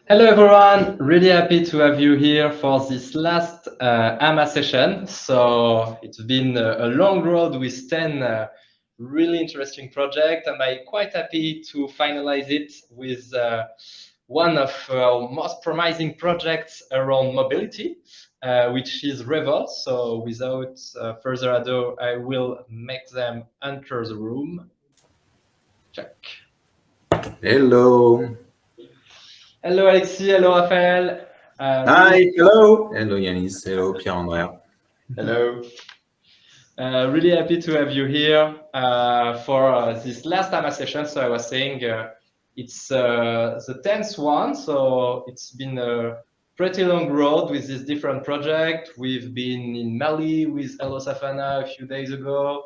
Hello everyone, really happy to have you here for this last AMA session. So it's been a long road with 10 really interesting projects, and I'm quite happy to finalize it with one of our most promising projects around mobility, which is Revolte. So without further ado, I will make them enter the room. Check. Hello. Hello Alexis, hello Raphaël. Hi, hello. Hello, Yanis. Hello, Pierre-Andrea. Hello. Really happy to have you here for this last AMA session. So I was saying it's the 10th one. So it's been a pretty long road with this different project. We've been in Mali with Hello Safana a few days ago.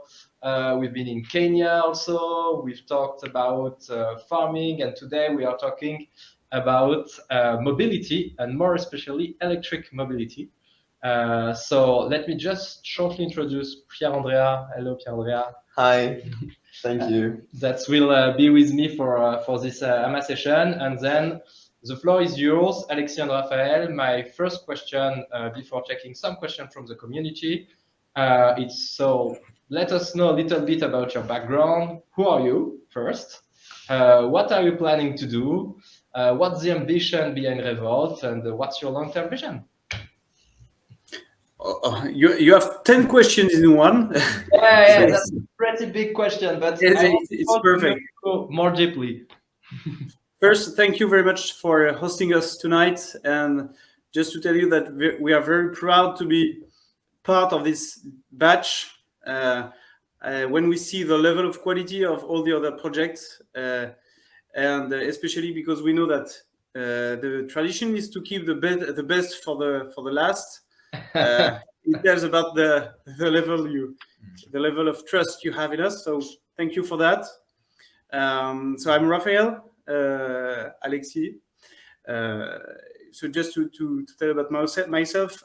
We've been in Kenya also. We've talked about farming, and today we are talking about mobility, and more especially electric mobility. So let me just shortly introduce Pierre-Andrea. Hello, Pierre-Andrea. Hi, thank you. That will be with me for this AMA session. And then the floor is yours, Alexis and Raphaël. My first question before checking some questions from the community. So let us know a little bit about your background. Who are you first? What are you planning to do? What's the ambition behind Revolt? And what's your long-term vision? You have 10 questions in one. Yeah, that's a pretty big question, but it's perfect. Go more deeply. First, thank you very much for hosting us tonight. And just to tell you that we are very proud to be part of this batch. When we see the level of quality of all the other projects, and especially because we know that the tradition is to keep the best for the last. It tells about the level of trust you have in us. So thank you for that. So I'm Raphaël, Alexis. So just to tell about myself,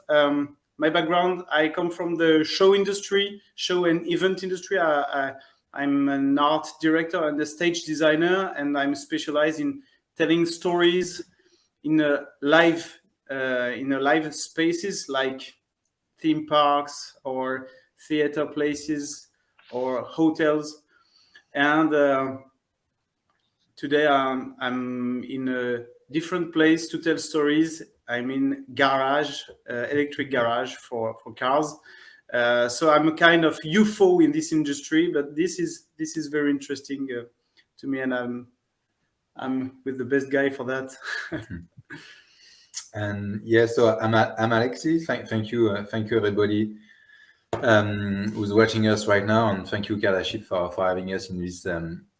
my background, I come from the show industry, show and event industry. I'm an art director and a stage designer, and I'm specialized in telling stories in a live spaces like theme parks or theater places or hotels. And today I'm in a different place to tell stories. I'm in garage, electric garage for cars. So I'm a kind of UFO in this industry, but this is very interesting to me, and I'm with the best guy for that. And yeah, so I'm Alexis. Thank you everybody who's watching us right now, and thank you Cardashift for having us in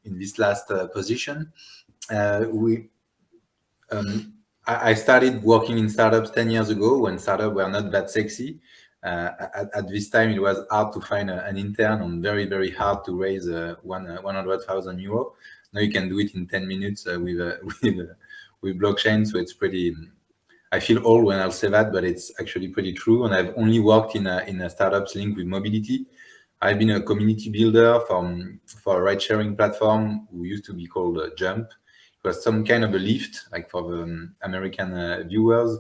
this last position. I started working in startups 10 years ago when startups were not that sexy. At this time, it was hard to find an intern and very, very hard to raise 100,000 euro. Now you can do it in 10 minutes with blockchain. So it's pretty. I feel old when I'll say that, but it's actually pretty true. And I've only worked in a startups linked with mobility. I've been a community builder for a ride-sharing platform who used to be called Jump. It was some kind of a Lyft, like for the American viewers,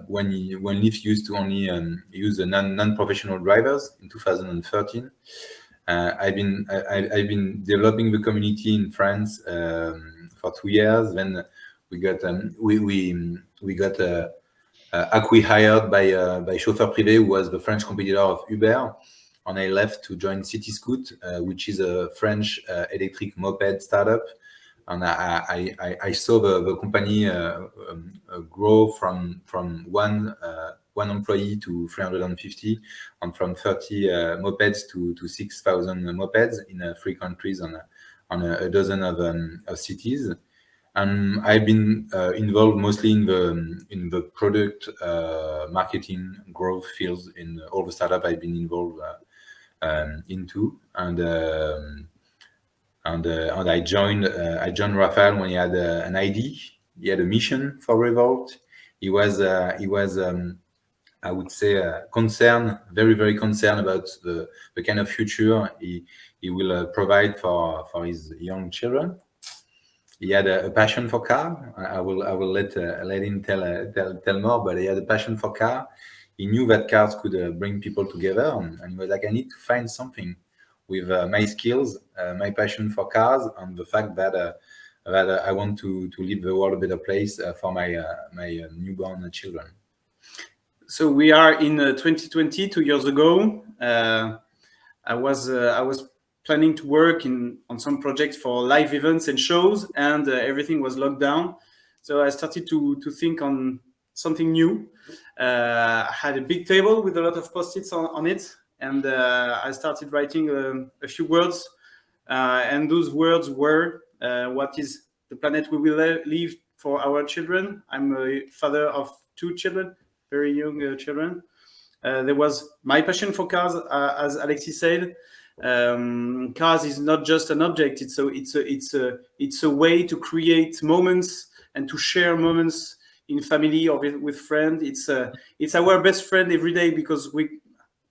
when Lyft used to only use the non-professional drivers in 2013. I've been developing the community in France for 2 years. Then we got acquired by Chauffeur Privé, who was the French competitor of Uber, and I left to join Cityscoot, which is a French electric moped startup. And I saw the company grow from one employee to 350, and from 30 mopeds to 6,000 mopeds in 3 countries on a dozen of cities. And I've been involved mostly in the product marketing growth fields in all the startup I've been involved into. And I joined Raphaël when he had an idea. He had a mission for Revolt. He was I would say concerned, very, very concerned about the kind of future he will provide for his young children. he had a passion for car. I will let him tell more, but he had a passion for car. He knew that cars could bring people together, and he was like, I need to find something with my skills, my passion for cars, and the fact that I want to leave the world a better place for my newborn children. So we are in 2020, 2 years ago. I was planning to work on some projects for live events and shows, and everything was locked down. So I started to think on something new. I had a big table with a lot of post-its on it, and I started writing a few words. And those words were, what is the planet we will leave for our children? I'm a father of 2 children, very young children. There was my passion for cars, as Alexis said. Cars is not just an object; it's a way to create moments and to share moments in family or with friends. It's our best friend every day, because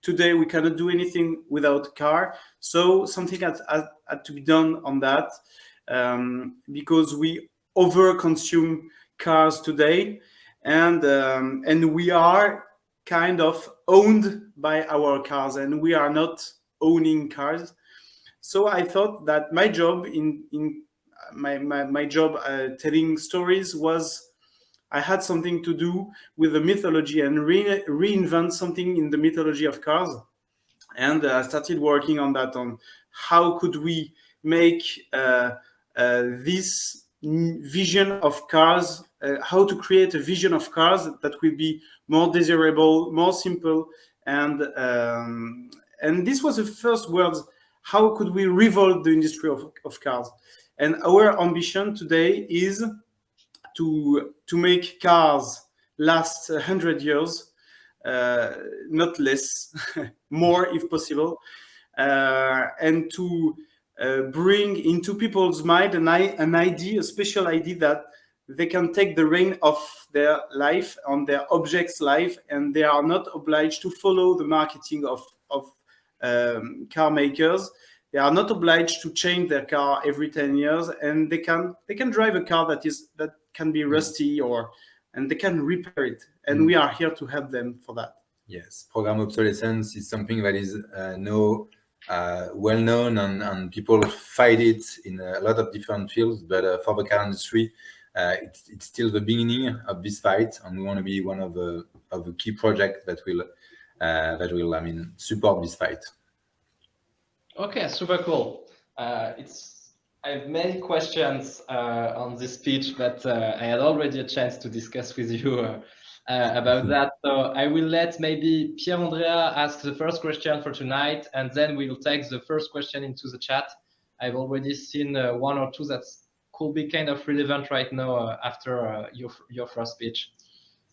today we cannot do anything without car. So something had to be done on that, because we over-consume cars today, and we are kind of owned by our cars, and we are not owning cars. So I thought that my job my job telling stories was, I had something to do with the mythology and reinvent something in the mythology of cars. And I started working on that, on how could we make this vision of cars, how to create a vision of cars that will be more desirable, more simple, and this was the first words. How could we revolt the industry of cars? And our ambition today is to make cars last 100 years, not less, more if possible, and to bring into people's mind an idea, a special idea that they can take the reign of their life, on their object's life, and they are not obliged to follow the marketing of car makers. They are not obliged to change their car every 10 years, and they can drive a car that can be rusty, and they can repair it. And we are here to help them for that. Yes, program obsolescence is something that is now well known, and people fight it in a lot of different fields. But for the car industry, it's still the beginning of this fight, and we want to be one of the key projects that will support this fight. Okay, super cool. I have many questions on this speech, but I had already a chance to discuss with you about that. So I will let maybe Pierre-Andrea ask the first question for tonight, and then we'll take the first question into the chat. I've already seen 1 or 2 that could be kind of relevant right now after your first speech.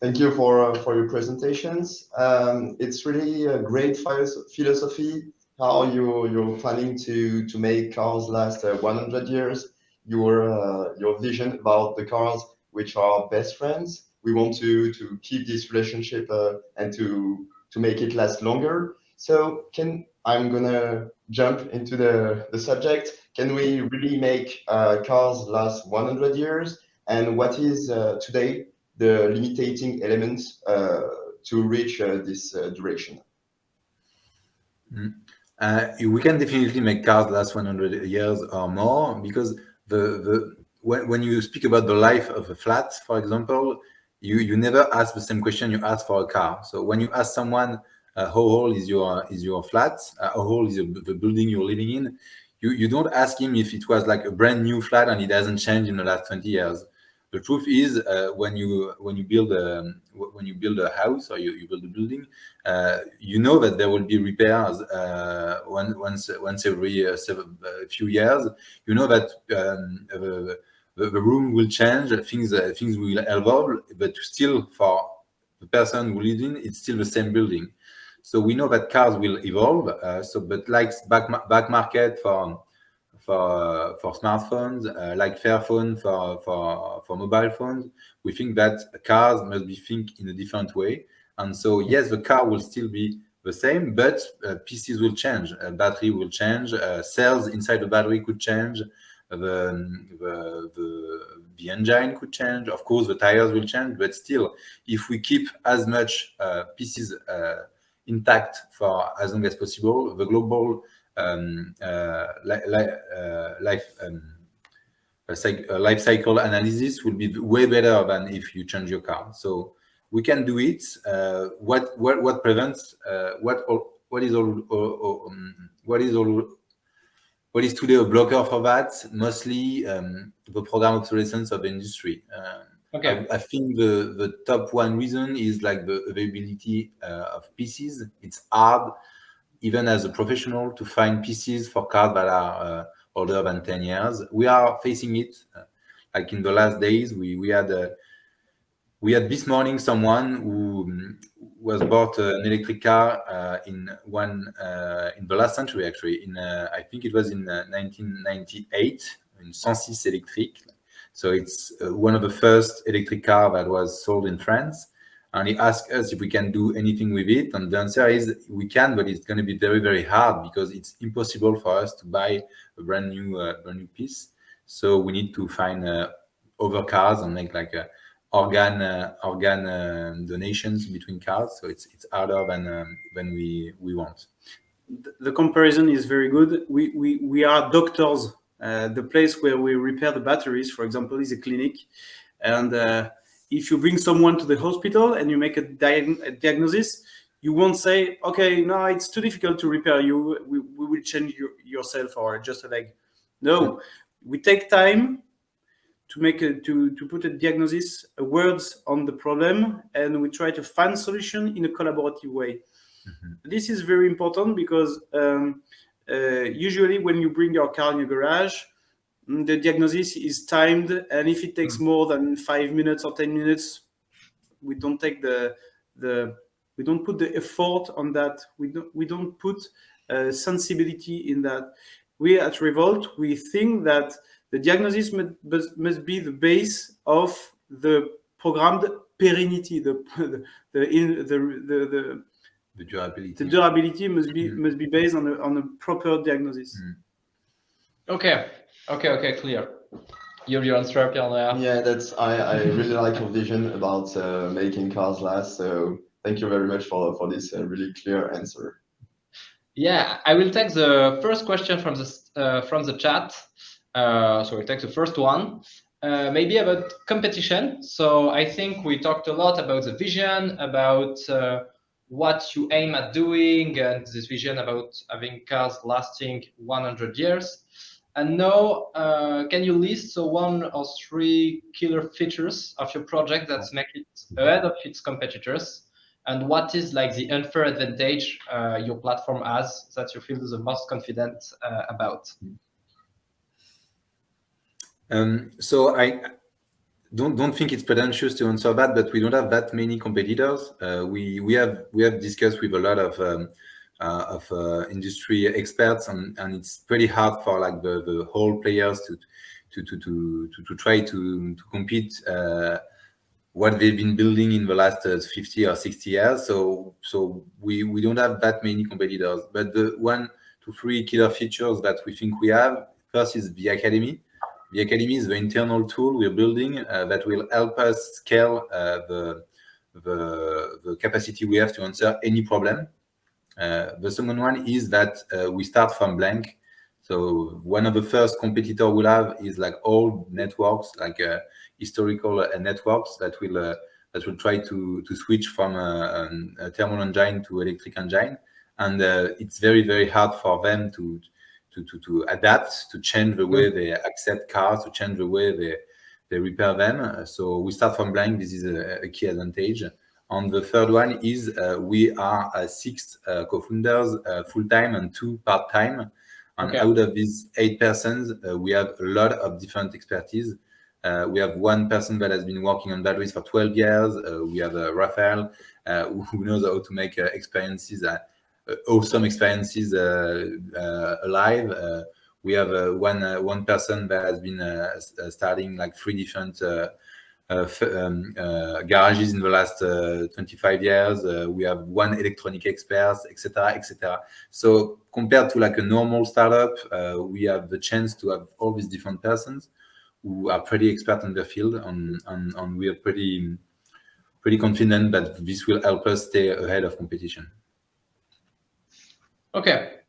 Thank you for your presentations. It's really a great philosophy, how you're planning to make cars last 100 years. Your vision about the cars, which are best friends. We want to keep this relationship and to make it last longer. So I'm gonna jump into the subject. Can we really make cars last 100 years? And what is today the limiting elements to reach this duration? We can definitely make cars last 100 years or more, because when you speak about the life of a flat, for example, you never ask the same question you ask for a car. So when you ask someone how old is your flat, how old is the building you're living in, you don't ask him if it was like a brand new flat and it hasn't changed in the last 20 years. The truth is, when you build a house or you build a building, you know that there will be repairs once every few years. You know that the room will change, things will evolve, but still for the person who lives in, it's still the same building. So we know that cars will evolve. But like back market for smartphones, like Fairphone for mobile phones, we think that cars must be think in a different way. And so yes, the car will still be the same, but pieces will change, battery will change, cells inside the battery could change, the engine could change. Of course, the tires will change, but still, if we keep as much pieces intact for as long as possible, the global life cycle analysis will be way better than if you change your car. So we can do it. What prevents what is today a blocker for that? Mostly the program obsolescence of the industry. Okay. I think the top one reason is like the availability of pieces. It's hard, even as a professional, to find pieces for cars that are older than 10 years. We are facing it. Like in the last days, we had this morning someone who was bought an electric car in the last century, actually. I think it was in 1998 in Sensis Electric. So it's one of the first electric car that was sold in France. And he asked us if we can do anything with it. And the answer is we can, but it's going to be very, very hard because it's impossible for us to buy a brand new piece. So we need to find other cars and make like organ donations between cars. So it's harder than we want. The comparison is very good. We are doctors. The place where we repair the batteries, for example, is a clinic. And if you bring someone to the hospital and you make a diagnosis, you won't say, okay, no, it's too difficult to repair you. We will change yourself or just a leg. No, we take time to put a diagnosis, words on the problem, and we try to find a solution in a collaborative way. Mm-hmm. This is very important because usually when you bring your car in your garage, the diagnosis is timed, and if it takes more than 5 minutes or 10 minutes, we don't take we don't put the effort on that. We don't put sensibility in that. We at Revolte, we think that the diagnosis must be the base of the programmed perennity. The durability. The durability must be based on a proper diagnosis. Okay, clear. Your answer, Pierre. Yeah, I really like your vision about making cars last. So thank you very much for this really clear answer. Yeah, I will take the first question from the chat. So we'll take the first one. Maybe about competition. So I think we talked a lot about the vision, about what you aim at doing, and this vision about having cars lasting 100 years. And now, can you list 1 or 3 killer features of your project that make it ahead of its competitors? And what is like the unfair advantage your platform has that you feel the most confident about? So I don't think it's pretentious to answer that, but we don't have that many competitors. We have discussed with a lot of industry experts, and it's pretty hard for like the whole players to try to compete what they've been building in the last 50 or 60 years. So we don't have that many competitors. But the 1 to 3 killer features that we think we have, first is the Academy. The Academy is the internal tool we're building that will help us scale the capacity we have to answer any problem. The second one is that we start from blank. So one of the first competitor we'll have is like old networks, like historical networks that will try to switch from a thermal engine to electric engine, and it's very, very hard for them to adapt, to change the way they accept cars, to change the way they repair them. So we start from blank. This is a key advantage. And the third one is we are 6 co-founders, full-time and 2 part-time. And out of these 8 persons, we have a lot of different expertise. We have 1 person that has been working on batteries for 12 years. We have Raphaël, who knows how to make awesome experiences alive. We have one person that has been starting like 3 different garages in the last 25 years. We have one electronic expert, etc., etc. So compared to like a normal startup, we have the chance to have all these different persons who are pretty expert in their field, and we are pretty confident that this will help us stay ahead of competition. Okay,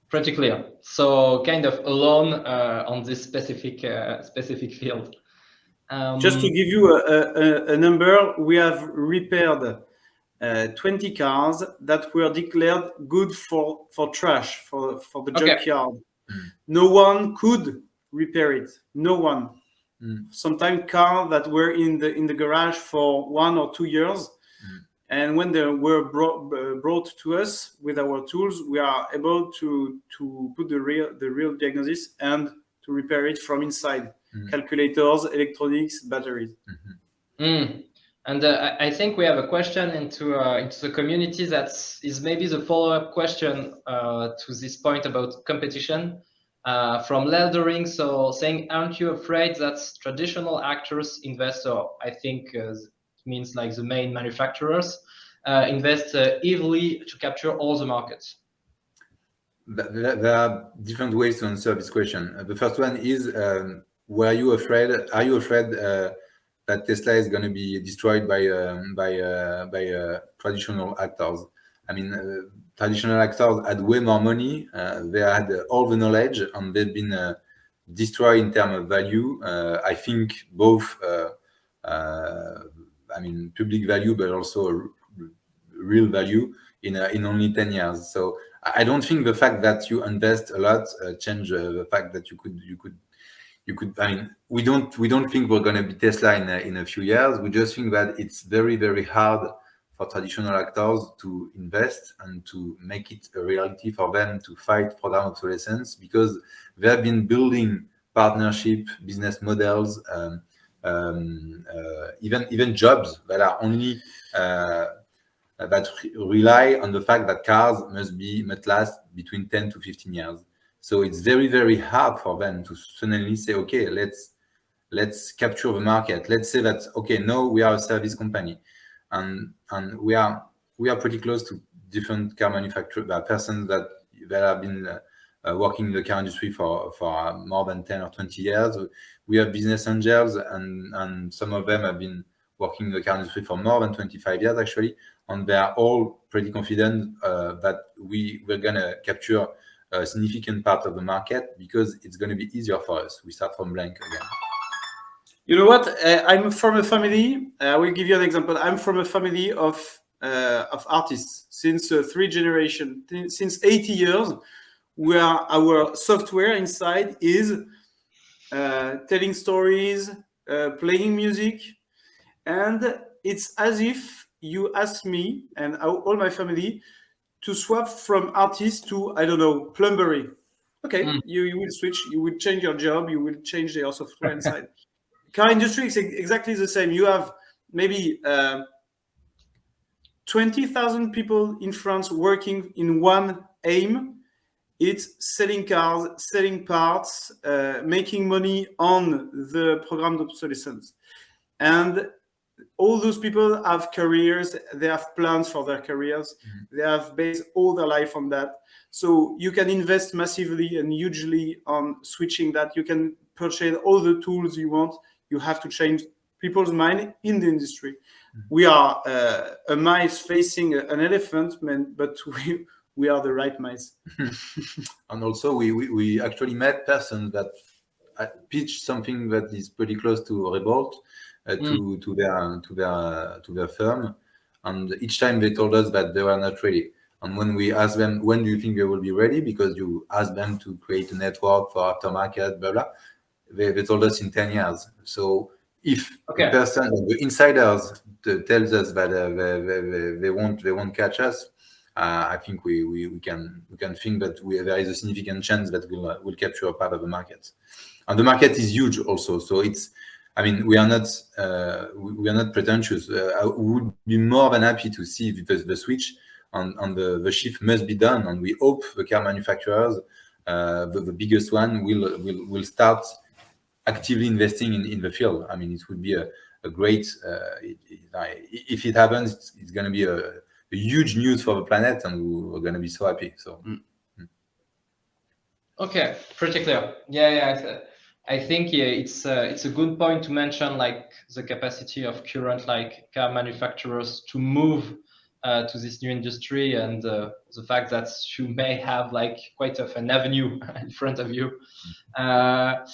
pretty clear. So kind of alone on this specific field. Just to give you a number, we have repaired 20 cars that were declared good for trash, for the junkyard. No one could repair it. No one. Sometimes cars that were in the garage for 1 or 2 years, and when they were brought to us with our tools, we are able to put the real diagnosis and to repair it from inside. Calculators, electronics, batteries. And I think we have a question into the community that is maybe the follow-up question to this point about competition from Leldering. So saying, aren't you afraid that traditional actors, investors, I think it means like the main manufacturers, invest heavily to capture all the markets? There are different ways to answer this question. The first one is, are you afraid that Tesla is going to be destroyed by traditional actors? I mean, traditional actors had way more money. They had all the knowledge, and they've been destroyed in terms of value. I think both, I mean, public value, but also real value in only 10 years. So I don't think the fact that you invest a lot change the fact that you could. I mean, we don't think we're going to be Tesla in a few years. We just think that it's very, very hard for traditional actors to invest and to make it a reality for them to fight program obsolescence, because they have been building partnership business models, even jobs that are only that rely on the fact that cars must last between 10 to 15 years. So it's very, very hard for them to suddenly say, okay, let's capture the market. Let's say that, okay, no, we are a service company, and we are pretty close to different car manufacturers, persons that have been working in the car industry for more than 10 or 20 years. We have business angels, and some of them have been working in the car industry for more than 25 years actually, and they are all pretty confident that we're gonna capture a significant part of the market because it's going to be easier for us. We start from blank again. You know what? I'm from a family. I will give you an example. I'm from a family of artists since 3 generations, since 80 years, where our software inside is telling stories, playing music, and it's as if you ask me and all my family to swap from artist to, I don't know, plumbery. Okay, you will switch, you will change your job, you will change your software inside. Car industry is exactly the same. You have maybe 20,000 people in France working in one aim. It's selling cars, selling parts, making money on the programmed obsolescence. And all those people have careers, they have plans for their careers, they have based all their life on that. So you can invest massively and hugely on switching that. You can purchase all the tools you want. You have to change people's mind in the industry. We are a mice facing an elephant, but we are the right mice. And also we actually met persons that pitched something that is pretty close to Revolte. To their firm, and each time they told us that they were not ready. And when we asked them, when do you think they will be ready, because you asked them to create a network for aftermarket, blah blah, they told us in 10 years. So if the insiders tells us that they won't catch us, I think we can think that there is a significant chance that we'll capture a part of the market, and the market is huge also. So it's, I mean, we are not pretentious. I would be more than happy to see the switch, and the shift must be done. And we hope the car manufacturers, the biggest one, will start actively investing in the field. I mean, it would be a great. If it happens, it's going to be a huge news for the planet, and we're going to be so happy. So. Okay, pretty clear. Yeah. I think it's a good point to mention, like the capacity of current like car manufacturers to move to this new industry, and the fact that you may have like quite of an avenue in front of you. I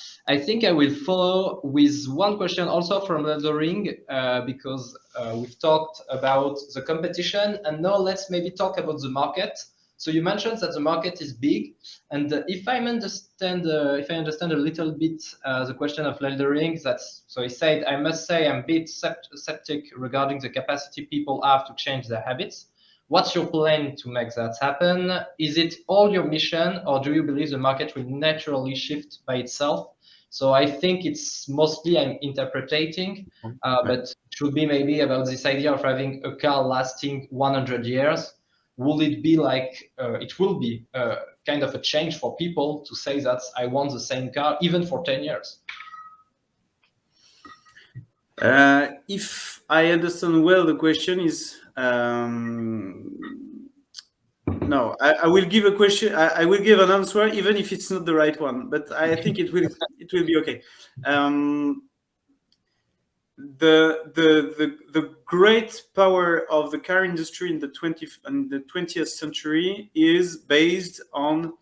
think I will follow with one question also from the ring, because we've talked about the competition, and now let's maybe talk about the market. So you mentioned that the market is big, and if I understand a little bit the question of Leldering, so he said, I must say I'm a bit skeptic regarding the capacity people have to change their habits. What's your plan to make that happen? Is it all your mission, or do you believe the market will naturally shift by itself? So I think it's mostly I'm interpreting, but it should be maybe about this idea of having a car lasting 100 years. Will it be like, it will be kind of a change for people to say that I want the same car even for 10 years? If I understand well, the question is, no, I will give a question. I will give an answer, even if it's not the right one, but I think it will be okay. The great power of the car industry in the 20th century is based on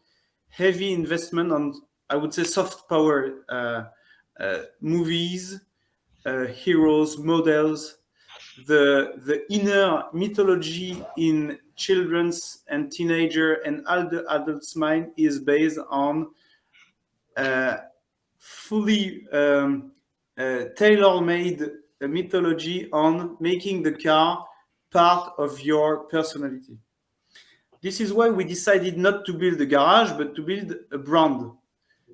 heavy investment on, I would say, soft power, movies, heroes, models. The inner mythology in children's and teenager and adults' mind is based on fully tailor-made mythology on making the car part of your personality. This is why we decided not to build a garage, but to build a brand.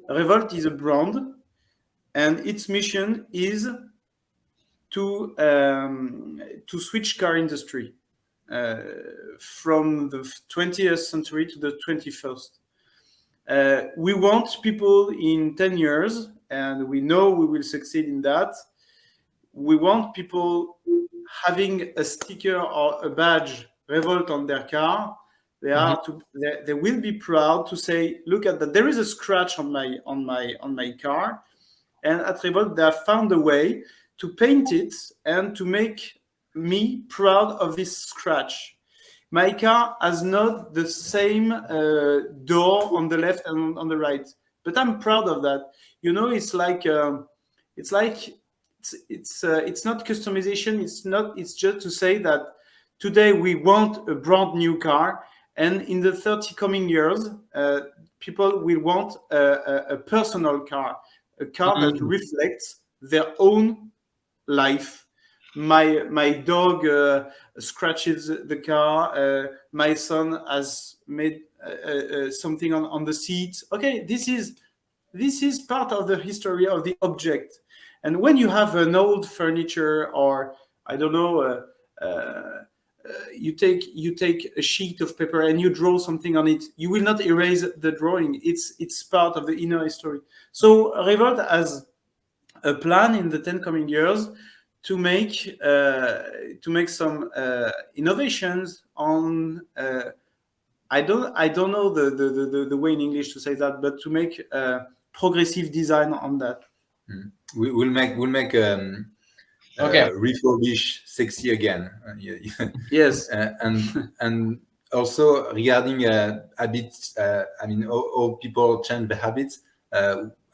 Revolte is a brand, and its mission is to switch car industry from the 20th century to the 21st. We want people in 10 years, and we know we will succeed in that. We want people having a sticker or a badge Revolte on their car. They will be proud to say, look at that, there is a scratch on my car, and at Revolte they have found a way to paint it and to make me proud of this scratch. My car has not the same door on the left and on the right, but I'm proud of that. You know, it's not customization. It's just to say that today we want a brand new car, and in the 30 coming years, people will want a personal car, a car that reflects their own life. My dog scratches the car. My son has made something on the seat. Okay, this is part of the history of the object. And when you have an old furniture, or I don't know, you take a sheet of paper and you draw something on it, you will not erase the drawing. It's part of the inner history. So Revolte has a plan in the 10 coming years to make some innovations on. I don't know the way in English to say that, but to make progressive design on that. We'll make refurbish sexy again. Yes. And also regarding habits, I mean, all people change their habits.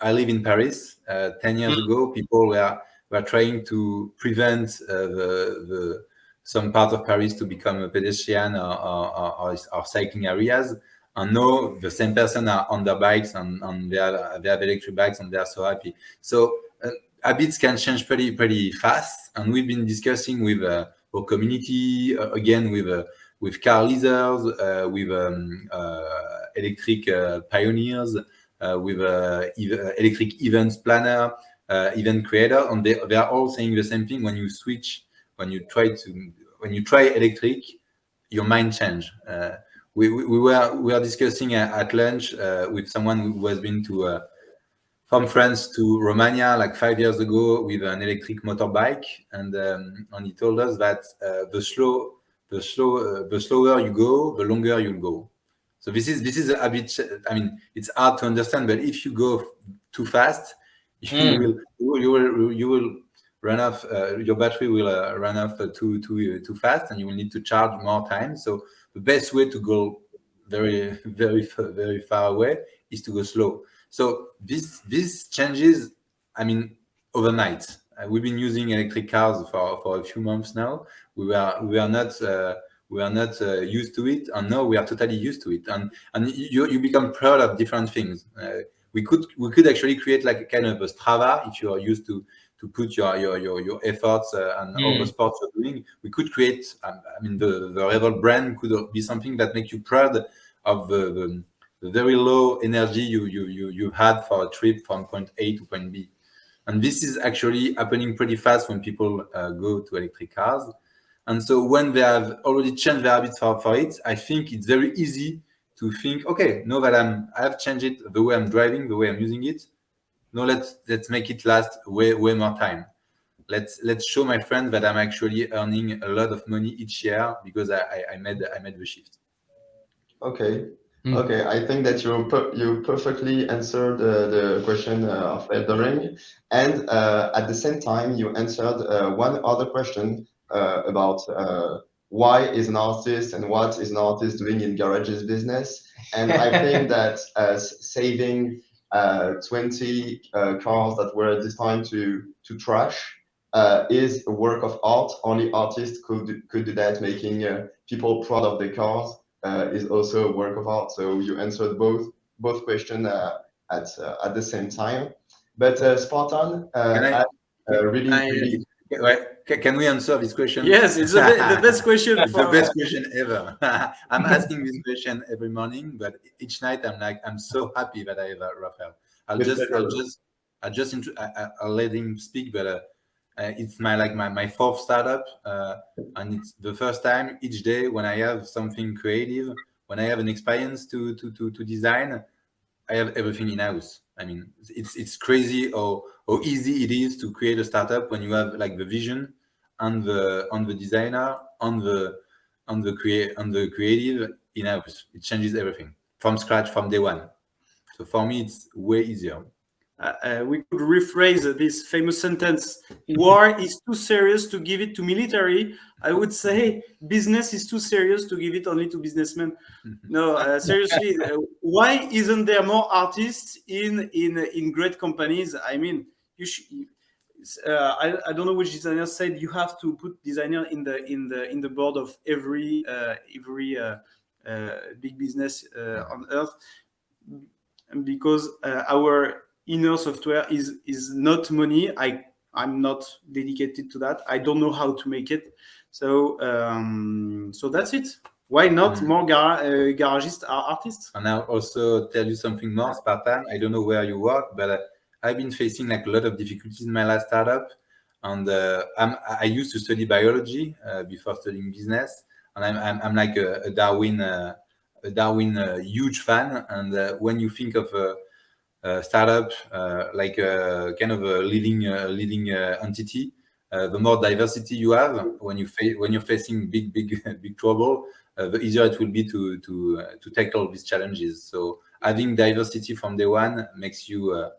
I live in Paris. 10 years ago, people were trying to prevent some part of Paris to become a pedestrian or cycling areas. And now the same person are on their bikes and they have electric bikes and they are so happy. So habits can change pretty fast. And we've been discussing with our community, again with car leaders, with electric pioneers, with electric events planner, event creator, and they are all saying the same thing. When you try electric, your mind change. We were discussing at lunch with someone who has been to from France to Romania like 5 years ago with an electric motorbike, and he told us that the slower you go, the longer you'll go. So this is a bit. I mean, it's hard to understand, but if you go too fast, you will run off. Your battery will run off too fast, and you will need to charge more time. So the best way to go very far away is to go slow. So this changes, I mean, overnight. We've been using electric cars for a few months now. We were not used to it, and now we are totally used to it. And you become proud of different things. We could actually create like a kind of a Strava if you are used to put your efforts and all the sports you're doing. We could create. I mean, the Revolte brand could be something that makes you proud of the very low energy you had for a trip from point A to point B. And this is actually happening pretty fast when people go to electric cars. And so when they have already changed their habits for it, I think it's very easy to think, okay, now that I have changed it, the way I'm driving, the way I'm using it, no, let's make it last way more time. Let's show my friends that I'm actually earning a lot of money each year because I made the shift. Okay. Okay, I think that you perfectly answered the question of Eldering, and at the same time you answered one other question about why is an artist and what is an artist doing in garages business. And I think that saving 20 cars that were designed to trash is a work of art. Only artists could do that. Making people proud of their cars is also a work of art. So you answered both questions at the same time. But Spartan, Can we answer this question? Yes, it's the best question. The best question ever. I'm asking this question every morning, but each night I'm so happy that I have Raphaël. I'll let him speak, but it's my fourth startup, and it's the first time each day when I have something creative, when I have an experience to design, I have everything in house. I mean, it's crazy how easy it is to create a startup when you have like the vision and the designer on the creative in house. It changes everything from scratch from day one. So for me, it's way easier. We could rephrase this famous sentence: war is too serious to give it to military. I would say business is too serious to give it only to businessmen. No, seriously, why isn't there more artists in great companies? I mean, I don't know which designer said you have to put designer in the board of every big business on earth, because our inner software is not money. I'm not dedicated to that. I don't know how to make it. So that's it. Why not more garagists are artists? And I'll also tell you something more, Spartan. I don't know where you work, but I've been facing like a lot of difficulties in my last startup. And I used to study biology before studying business, and I'm like a Darwin huge fan. And when you think of startup like kind of a living entity, the more diversity you have when you're facing big trouble, the easier it will be to tackle these challenges. So having diversity from day one makes you a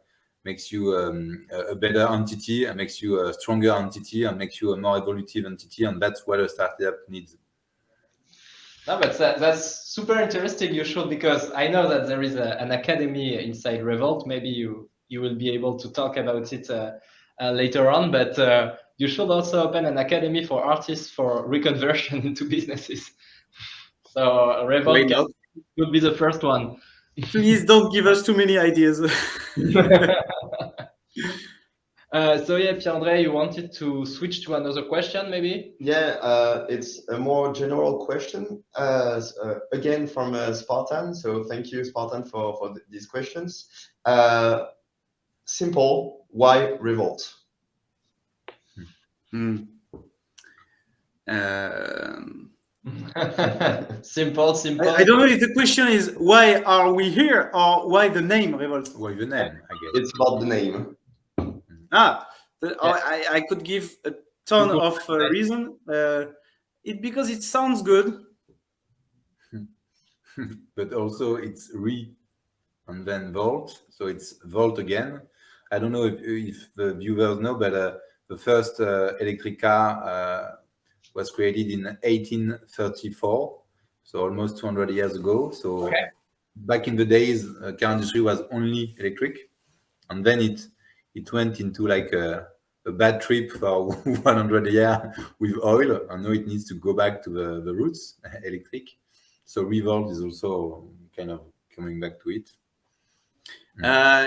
better entity, and makes you a stronger entity, and makes you a more evolutive entity, and that's what a startup needs. No, but that's super interesting, you should, because I know that there is an academy inside Revolte. Maybe you will be able to talk about it later on, but you should also open an academy for artists for reconversion into businesses. So Revolte would be the first one. Please don't give us too many ideas. So yeah, Pierre-André, you wanted to switch to another question, maybe? Yeah, it's a more general question, again from Spartan. So thank you, Spartan, for these questions. Simple, why Revolte? Simple. I don't know if the question is why are we here or why the name Revolte. Why the name? I guess. It's about the name. I could give a ton of reason. Because it sounds good. But also it's and then Volt, so it's Volt again. I don't know if the viewers know, but the first electric car was created in 1834, so almost 200 years ago. So back in the days, car industry was only electric, and then it went into like a bad trip for 100 years with oil, and now it needs to go back to the roots, electric. So Revolte is also kind of coming back to it.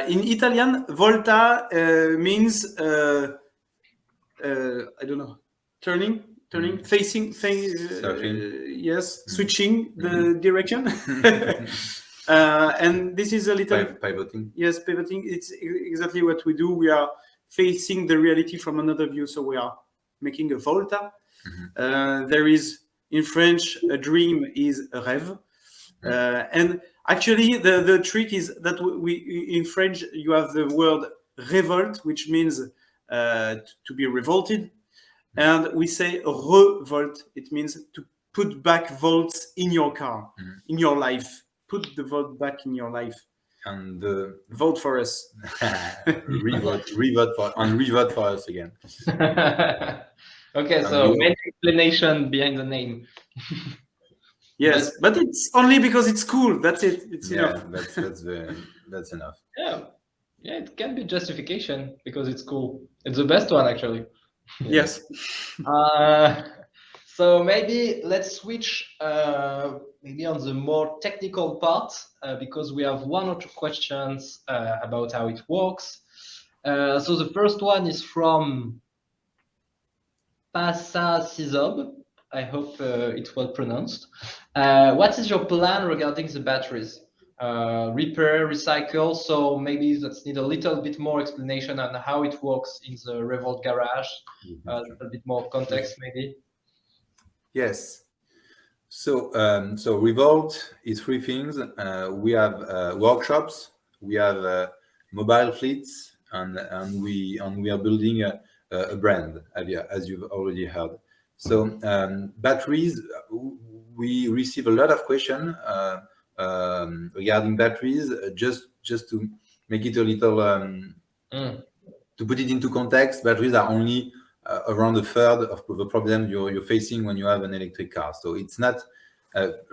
In Italian, volta means I don't know, turning, facing, switching the direction. And this is a little pivoting. Yes, pivoting. It's exactly what we do. We are facing the reality from another view. So we are making a volta. There is, in French, a dream is a rêve. And actually, the trick is that we in French, you have the word révolte, which means to be revolted. And we say revolte. It means to put back volts in your car, in your life. Put the volt back in your life. And vote for us. revote for us again. Okay, so main explanation behind the name. Yes, but it's only because it's cool. That's it. It's enough. That's enough. Yeah, it can be justification because it's cool. It's the best one actually. Yes. So maybe let's switch maybe on the more technical part because we have one or two questions about how it works. So the first one is from Passa Sizob. I hope it's well pronounced. What is your plan regarding the batteries? Repair, recycle, so maybe that's need a little bit more explanation on how it works in the Revolte garage, a bit more context maybe. Yes. So Revolte is three things. We have workshops, we have mobile fleets, and we are building a brand, as you've already heard. So batteries, we receive a lot of questions regarding batteries. Just to make it a little to put it into context, batteries are only around a third of the problem you're facing when you have an electric car. So it's not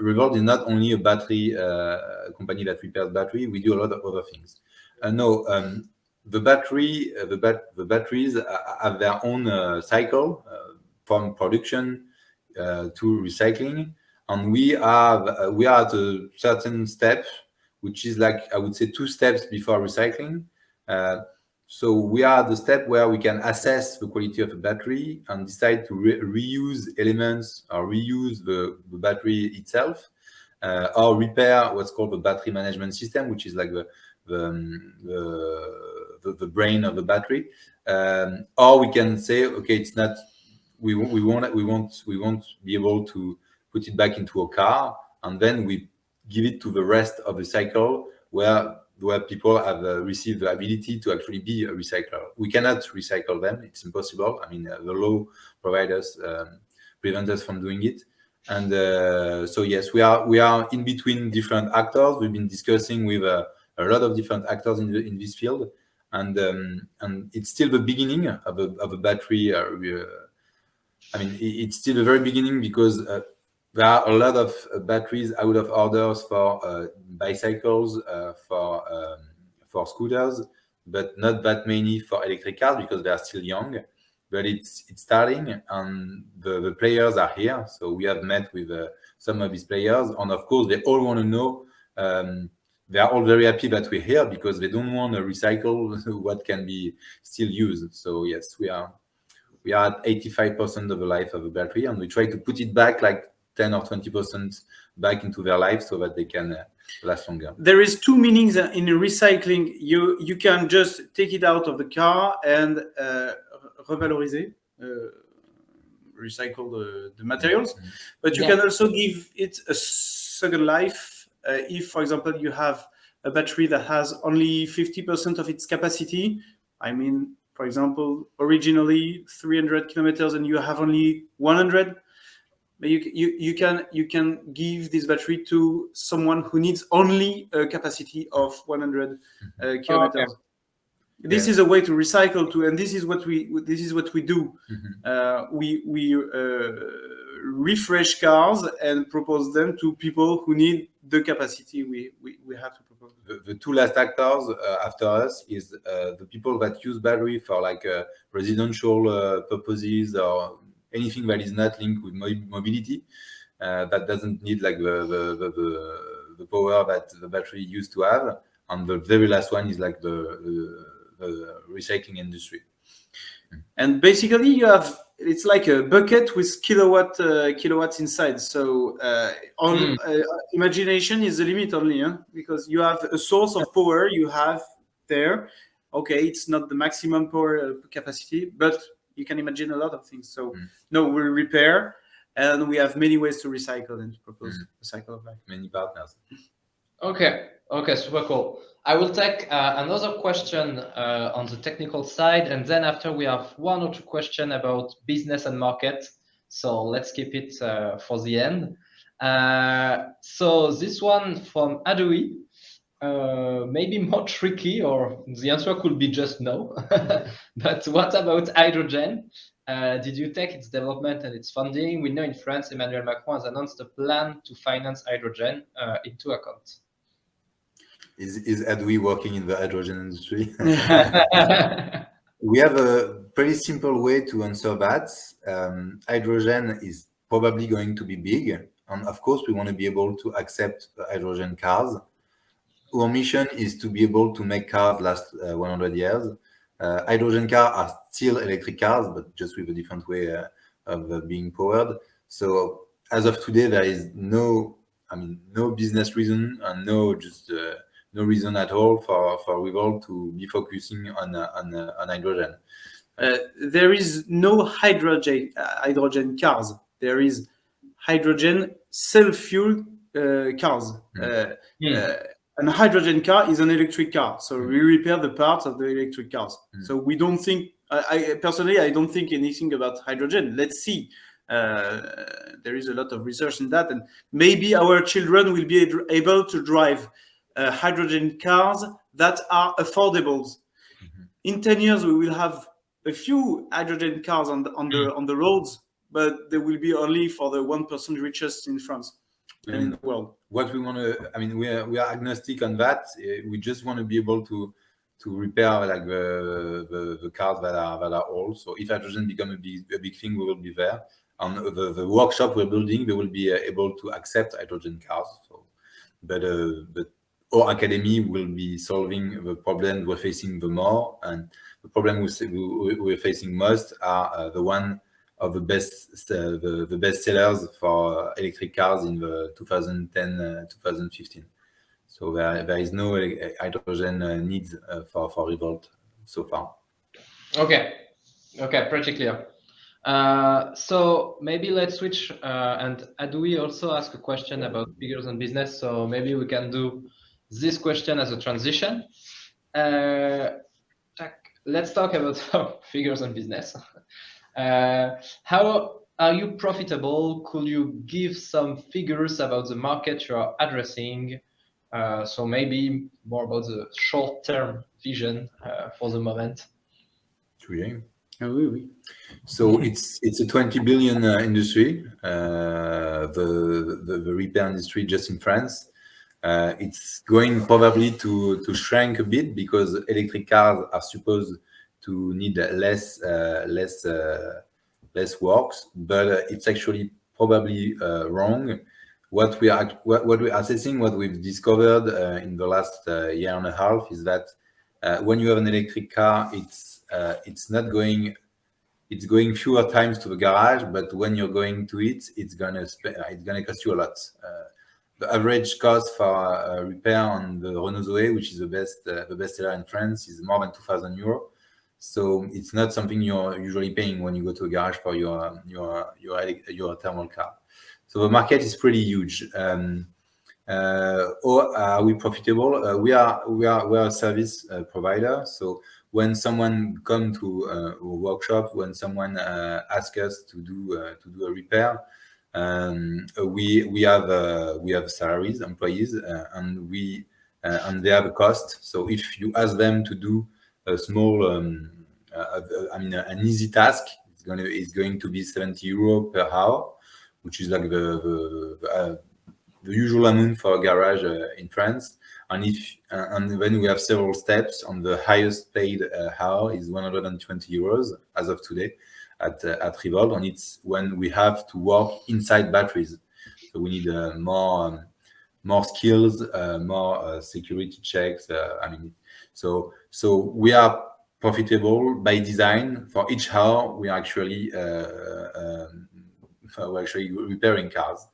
Revolte is not only a battery company that repairs battery. We do a lot of other things. The batteries have their own cycle from production to recycling, and we are at a certain step, which is like I would say 2 steps before recycling. So we are at the step where we can assess the quality of a battery and decide to reuse elements or reuse the battery itself, or repair what's called the battery management system, which is like the brain of the battery. Or we can say, okay, it's not. We won't be able to put it back into a car, and then we give it to the rest of the cycle where people have received the ability to actually be a recycler. We cannot recycle them; it's impossible. I mean, the law prevent us from doing it. And so yes, we are in between different actors. We've been discussing with a lot of different actors in this field, and it's still the beginning of a battery. I mean, it's still the very beginning because there are a lot of batteries out of orders for bicycles, for scooters, but not that many for electric cars because they are still young. But it's starting, and the players are here. So we have met with some of these players, and of course they all want to know. They are all very happy that we're here because they don't want to recycle what can be still used. So yes, we are at 85% of the life of a battery, and we try to put it back like 10 or 20% back into their life so that they can last longer. There is 2 meanings in recycling. You can just take it out of the car and revaloriser, recycle the materials, but you can also give it a second life. If, for example, you have a battery that has only 50% of its capacity. I mean, for example, originally 300 kilometers and you have only 100. But you can give this battery to someone who needs only a capacity of 100 kilometers. Okay. This is a way to recycle too, and this is what we do. We refresh cars and propose them to people who need the capacity we have to propose. The two last actors after us is the people that use battery for like residential purposes or anything that is not linked with mobility, that doesn't need like the power that the battery used to have. And the very last one is like the recycling industry. And basically it's like a bucket with kilowatts inside. So imagination is the limit only, because you have a source of power you have there. Okay, it's not the maximum power capacity, but you can imagine a lot of things. So no, we repair, and we have many ways to recycle and to propose a cycle of life. Many partners. Okay, super cool. I will take another question on the technical side, and then after we have one or two questions about business and market. So let's keep it for the end. So this one from Adoui, maybe more tricky, or the answer could be just no. But what about hydrogen? Did you take its development and its funding? We know in France, Emmanuel Macron has announced a plan to finance hydrogen into account. Is Adoui working in the hydrogen industry? We have a pretty simple way to answer that. Hydrogen is probably going to be big. And of course, we want to be able to accept hydrogen cars. Our mission is to be able to make cars last 100 years. Hydrogen cars are still electric cars, but just with a different way of being powered. So as of today, there is no business reason and no reason at all for Revolte to be focusing on hydrogen. There is no hydrogen cars. There is hydrogen self-fueled cars. An hydrogen car is an electric car, so we repair the parts of the electric cars. So we don't think, I personally don't think anything about hydrogen. Let's see. There is a lot of research in that, and maybe our children will be able to drive hydrogen cars that are affordable. In 10 years, we will have a few hydrogen cars on the roads, but they will be only for the 1% richest in France and in the world. What we want to, we are agnostic on that. We just want to be able to repair like the cars that are old. So if hydrogen becomes a big thing, we will be there. On the workshop we're building, they will be able to accept hydrogen cars. So, but our academy will be solving the problem we're facing the more, and the problem we're facing most are the one of the best sellers for electric cars in the 2010-2015. So there is no hydrogen needs for Revolte so far. Okay, pretty clear. So maybe let's switch, and Adoui also asked a question about figures and business. So maybe we can do this question as a transition. Let's talk about figures and business. How are you profitable? Could you give some figures about the market you are addressing? So maybe more about the short-term vision for the moment. So it's a 20 billion industry, the repair industry just in France. It's going probably to shrink a bit because electric cars are supposed to need less works, but it's actually probably wrong. What we are assessing, what we've discovered in the last year and a half is that when you have an electric car, it's going fewer times to the garage, but when you're going to it, it's gonna cost you a lot. The average cost for repair on the Renault Zoe, which is the best seller in France, is more than 2,000 euros. So it's not something you're usually paying when you go to a garage for your thermal car. So the market is pretty huge. or are we profitable? We are a service provider. So when someone come to a workshop, when someone asks us to do a repair, we have salaries, employees, and they have a cost. So if you ask them to do a small, an easy task, it's going to be 70 euro per hour, which is like the usual amount for a garage in France. And when we have several steps, on the highest paid hour is 120 euros as of today at Revolte, and it's when we have to work inside batteries. So we need more skills, more security checks. So we are profitable by design. For each hour, we are actually repairing cars.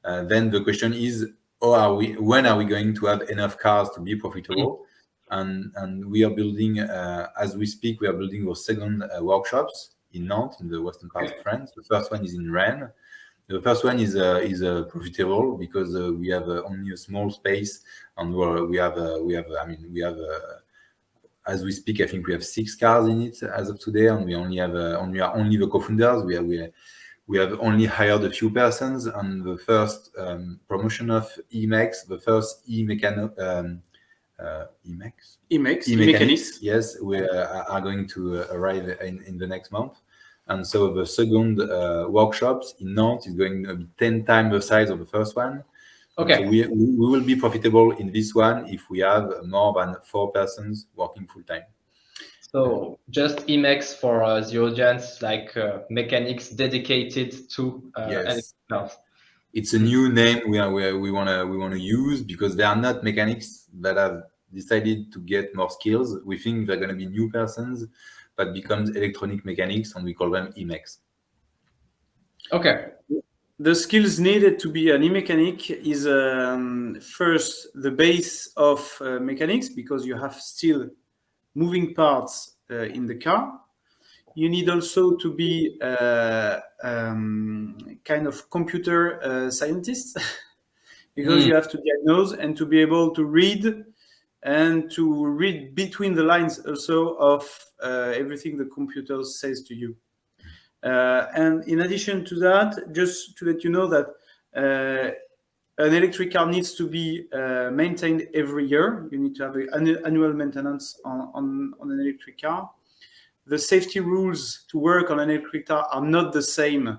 Then the question is, when are we going to have enough cars to be profitable? And we are building, as we speak, we are building our second workshops in Nantes, in the western part of France. The first one is in Rennes. The first one is profitable because we have only a small space, and we have as we speak, I think we have 6 cars in it as of today, and we are only the co-founders. We have only hired a few persons, and the first promotion of E-Mex, the first E-Mechanics, yes, we are going to arrive in the next month. And so the second workshops in Nantes is going to be 10 times the size of the first one. Okay. So we will be profitable in this one if we have more than 4 persons working full time. So just E-Mex for the audience, like mechanics dedicated to yes. electric. It's a new name we wanna use because they are not mechanics that have decided to get more skills. We think they're gonna be new persons that becomes electronic mechanics, and we call them E-Mex. Okay. The skills needed to be an e-mechanic is first the base of mechanics, because you have still moving parts in the car. You need also to be kind of computer scientist because you have to diagnose and to be able to read, and to read between the lines also of everything the computer says to you. And in addition to that, just to let you know that an electric car needs to be maintained every year. You need to have an annual maintenance on an electric car. The safety rules to work on an electric car are not the same.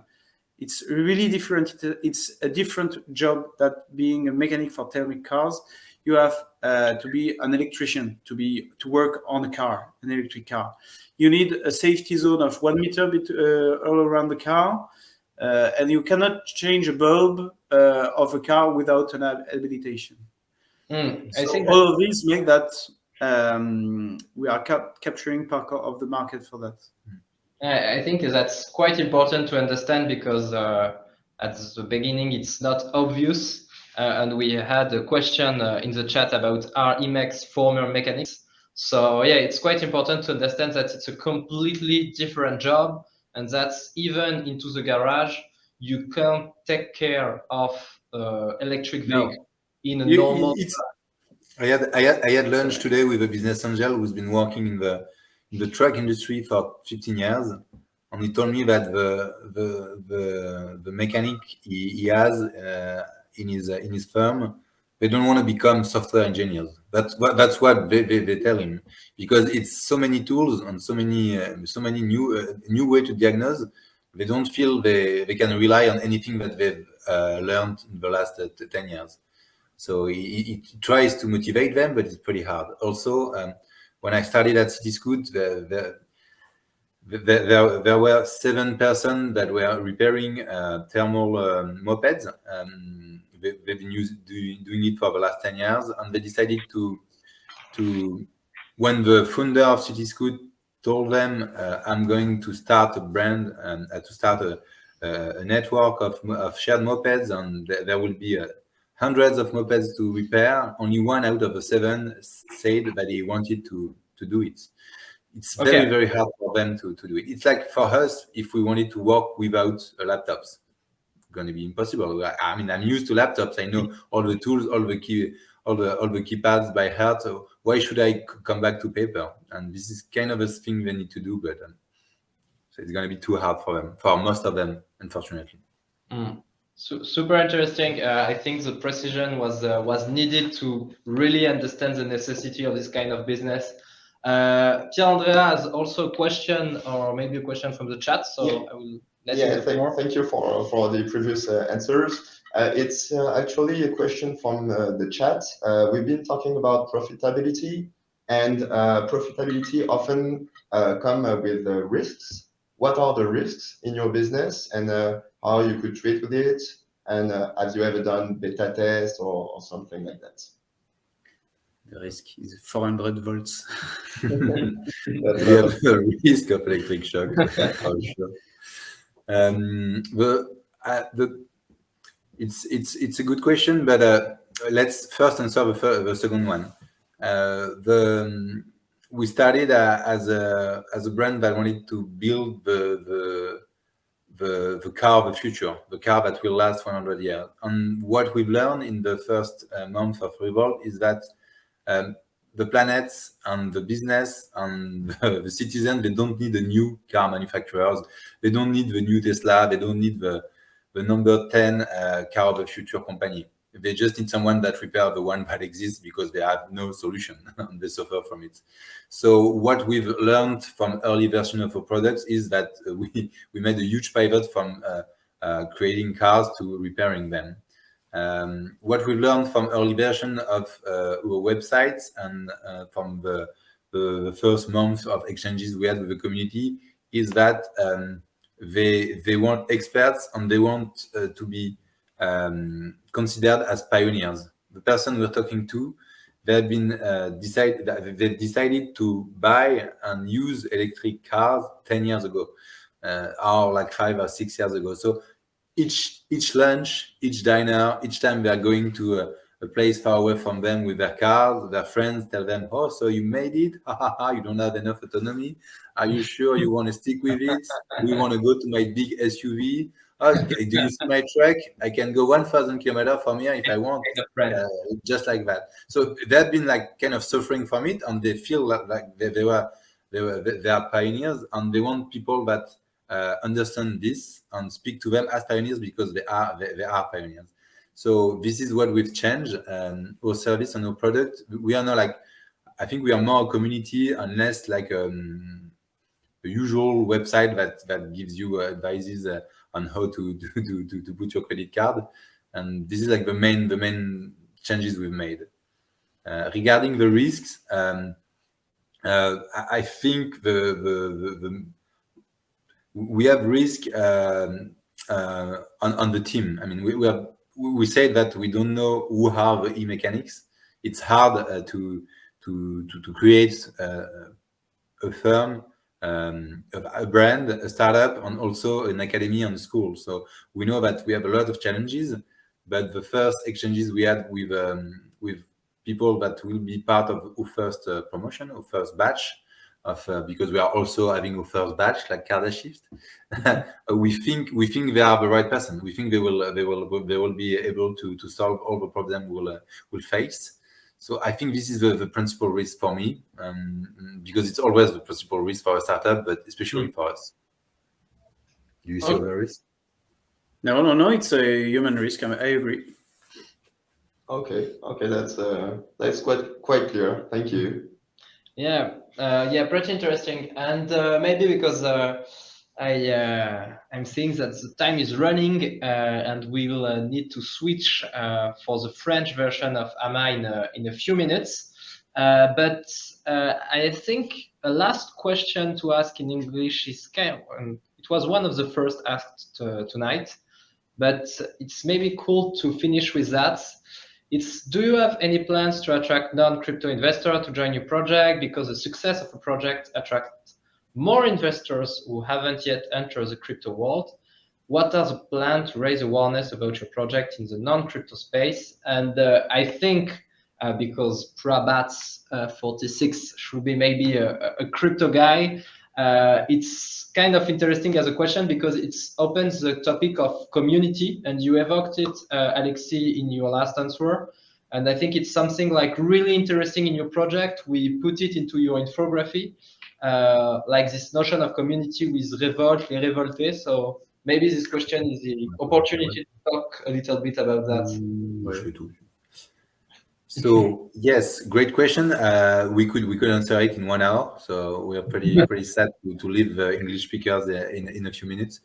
It's really different. It's a different job than being a mechanic for thermic cars. You have to be an electrician to work on a car, an electric car. You need a safety zone of 1 meter all around the car, and you cannot change a bulb of a car without an habilitation. I think all of these make that we are capturing part of the market for that. I think that's quite important to understand because at the beginning it's not obvious. And we had a question in the chat about are E-Mex former mechanics. So yeah, it's quite important to understand that it's a completely different job, and that's even into the garage, you can't take care of electric vehicle in a normal. I had lunch today with a business angel who's been working in the truck industry for 15 years, and he told me that the mechanic he has in his firm, they don't want to become software engineers. That's what they tell him, because it's so many tools and so many new way to diagnose. They don't feel they can rely on anything that they've learned in the last 10 years. So he tries to motivate them, but it's pretty hard. Also, when I started at Cityscoot, there were 7 persons that were repairing thermal mopeds. They've been doing it for the last 10 years, and they decided to when the founder of Cityscoot told them, I'm going to start a brand and to start a network of shared mopeds, and there will be hundreds of mopeds to repair. Only 1 out of the 7 said that he wanted to do it. It's very, very hard for them to do it. It's like for us, if we wanted to work without laptops. going to be impossible. I mean, I'm used to laptops. I know all the tools, all the keypads by heart. So why should I come back to paper? And this is kind of a thing they need to do, but so it's going to be too hard for them, for most of them, unfortunately. Super interesting. I think the precision was needed to really understand the necessity of this kind of business. Pierre-Andrea has also a question, or maybe a question from the chat. So yeah. I will let you the floor. Thank you for the previous answers. It's actually a question from the chat. We've been talking about profitability, and profitability often come with risks. What are the risks in your business, and how you could treat with it? And have you ever done beta test or something like that? The risk is 400 volts. We have the risk of electric shock, for sure. It's a good question, but let's first answer the second one. We started as a brand that wanted to build the car of the future, the car that will last 100 years. And what we've learned in the first month of Revolte is that the planets and the business and the citizens, they don't need the new car manufacturers. They don't need the new Tesla. They don't need the number 10 car of the future company. They just need someone that repairs the one that exists because they have no solution and they suffer from it. So what we've learned from early version of our products is that we made a huge pivot from creating cars to repairing them. What we learned from early version of our websites and from the first month of exchanges we had with the community is that they want experts and they want to be considered as pioneers. The person we're talking to, they've decided to buy and use electric cars 10 years ago, or like 5 or 6 years ago. So each lunch, each diner, each time they are going to a place far away from them with their cars, their friends tell them, "Oh, so you made it? You don't have enough autonomy. Are you sure you want to stick with it? Do you want to go to my big SUV? Do you see my truck? I can go 1,000 kilometers from here if I want." Just like that. So they've been like kind of suffering from it, and they feel like they are pioneers, and they want people that understand this and speak to them as pioneers because they are pioneers. So this is what we've changed our service and our product. We are not like, I think we are more a community and less like a usual website that gives you advices on how to put your credit card. And this is like the main changes we've made. Regarding the risks, I think we have risk on the team. I mean, we say that we don't know who are the e-mechanics. It's hard to create a firm, a brand, a startup, and also an academy and a school. So we know that we have a lot of challenges, but the first exchanges we had with people that will be part of our first promotion, our first batch of because we are also having our first batch like Cardashift. we think they are the right person. We think they will be able to solve all the problems we'll face. So I think this is the principal risk for me, because it's always the principal risk for a startup, but especially for us. Do you see the risk? No, it's a human risk. I agree. Okay, that's quite clear. Thank you. Yeah, pretty interesting. And maybe because I'm seeing that the time is running, and we will need to switch for the French version of AMA in a few minutes. But I think a last question to ask in English is it was one of the first asked tonight, but it's maybe cool to finish with that. Do you have any plans to attract non-crypto investors to join your project? Because the success of a project attracts more investors who haven't yet entered the crypto world. What are the plans to raise awareness about your project in the non-crypto space? And I think because Prabats 46 should be maybe a crypto guy, It's kind of interesting as a question because it opens the topic of community, and you evoked it, Alexis, in your last answer. And I think it's something like really interesting in your project. We put it into your infography, like this notion of community with Revolte, les Revolte. So maybe this question is the opportunity to talk a little bit about that. So yes, great question. We could answer it in 1 hour. So we are pretty sad to leave English speakers in a few minutes.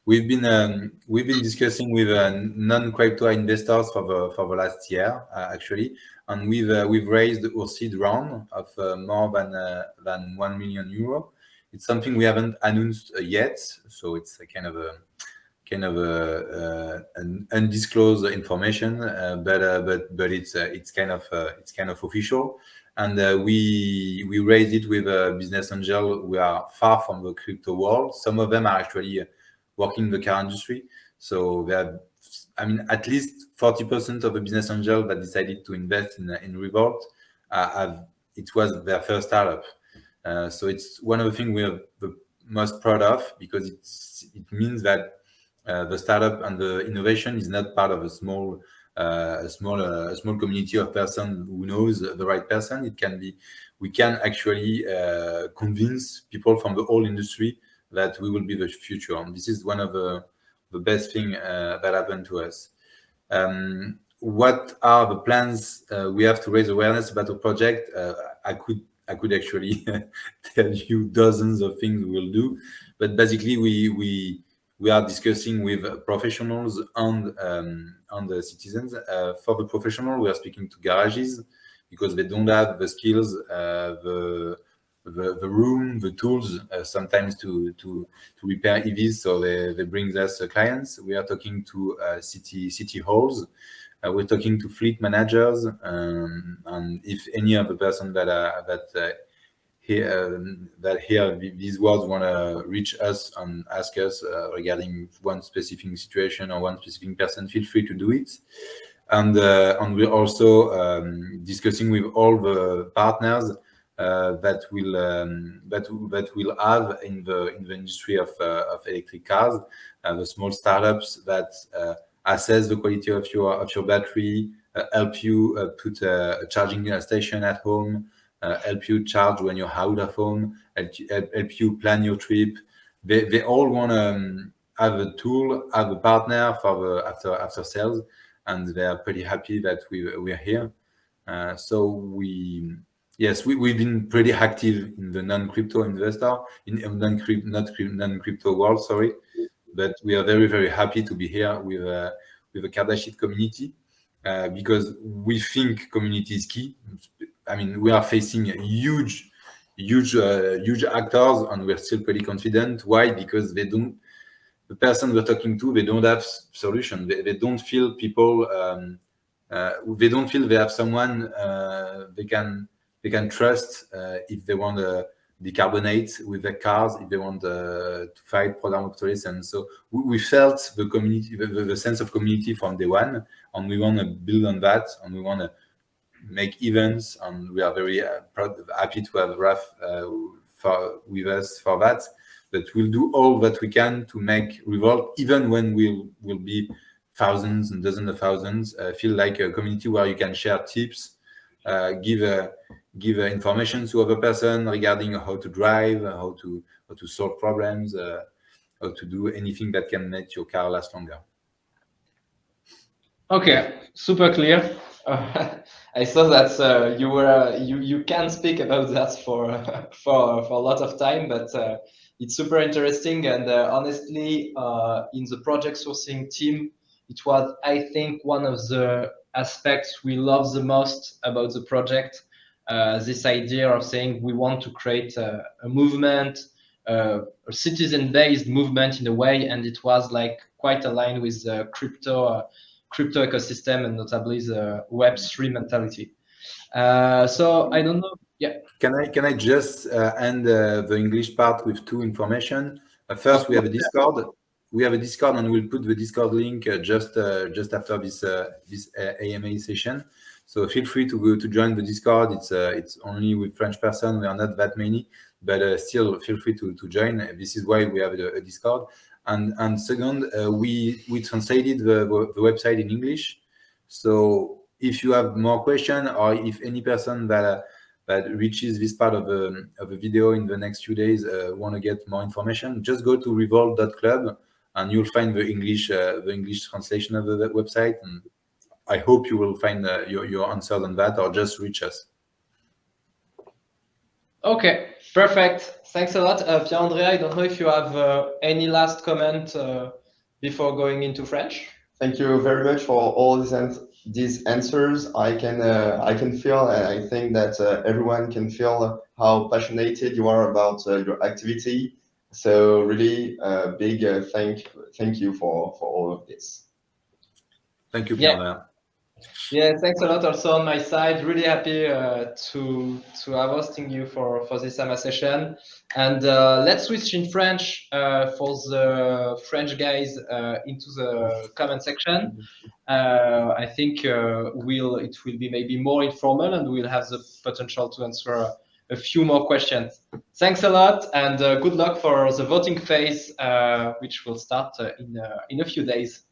We've been discussing with non-crypto investors for the last year actually, and we've raised our seed round of more than 1 million euro. It's something we haven't announced yet, so it's a kind of an undisclosed information, but it's kind of official, and we raised it with a business angel who are far from the crypto world. Some of them are actually working in the car industry, so they have, I mean, at least 40% of the business angel that decided to invest in Revolte, it was their first startup. So it's one of the things we are the most proud of, because it means that the startup and the innovation is not part of a small community of person who knows the right person. It can be, we can actually convince people from the whole industry that we will be the future. And this is one of the best thing that happened to us. What are the plans we have to raise awareness about the project? I could actually tell you dozens of things we will do, but basically we are discussing with professionals and the citizens. For the professional, we are speaking to garages because they don't have the skills, the room, the tools, sometimes to repair EVs, so they bring us clients. We are talking to city halls. We're talking to fleet managers, and if any of the person that hear these words want to reach us and ask us regarding one specific situation or one specific person, feel free to do it. And we're also discussing with all the partners that will have in the industry of electric cars, the small startups that assess the quality of your battery, help you put a charging station at home, help you charge when you're out of home, help you plan your trip. They all want to have a tool, have a partner for the after sales, and they are pretty happy that we are here. So we've been pretty active in the non-crypto investor, in non-crypto world, sorry, but we are very, very happy to be here with the Cardashift community, because we think community is key. I mean, we are facing huge actors, and we're still pretty confident. Why? Because the person we're talking to, they don't have solution. They don't feel people. They don't feel they have someone they can trust if they want to decarbonate with their cars, if they want to fight program obsolescence. So we felt the community, the sense of community from day one, and we want to build on that, and we want to make events, and we are very happy to have Raf with us for that. But we'll do all that we can to make Revolte, even when we'll be thousands and dozens of thousands, feel like a community where you can share tips, give information to other person regarding how to drive, how to solve problems, how to do anything that can make your car last longer. Okay, super clear. I saw that you can speak about that for a lot of time, but it's super interesting. And honestly, in the project sourcing team, it was, I think, one of the aspects we love the most about the project. This idea of saying we want to create a movement, a citizen-based movement in a way, and it was like quite aligned with the crypto ecosystem, and notably the Web3 mentality. So I don't know. Yeah. Can I just end the English part with two information? First, we have a Discord. We have a Discord, and we'll put the Discord link just after this AMA session. So feel free to join the Discord. It's only with French person. We are not that many, but still feel free to join. This is why we have a Discord. And second, we translated the website in English. So if you have more questions, or if any person that reaches this part of a video in the next few days want to get more information, just go to revolte.club and you'll find the English translation of the website. And I hope you will find your answers on that, or just reach us. Okay, perfect. Thanks a lot. Pierre-André, I don't know if you have any last comment before going into French. Thank you very much for all these answers. I can feel, and I think that everyone can feel how passionate you are about your activity. So really, big thank you for all of this. Thank you, Pierre. Yeah, thanks a lot also on my side. Really happy to have hosting you for this AMA session. And let's switch in French for the French guys into the comment section. I think it will be maybe more informal, and we'll have the potential to answer a few more questions. Thanks a lot, and good luck for the voting phase, which will start in a few days.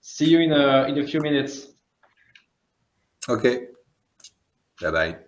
See you in a few minutes. Okay. Bye-bye.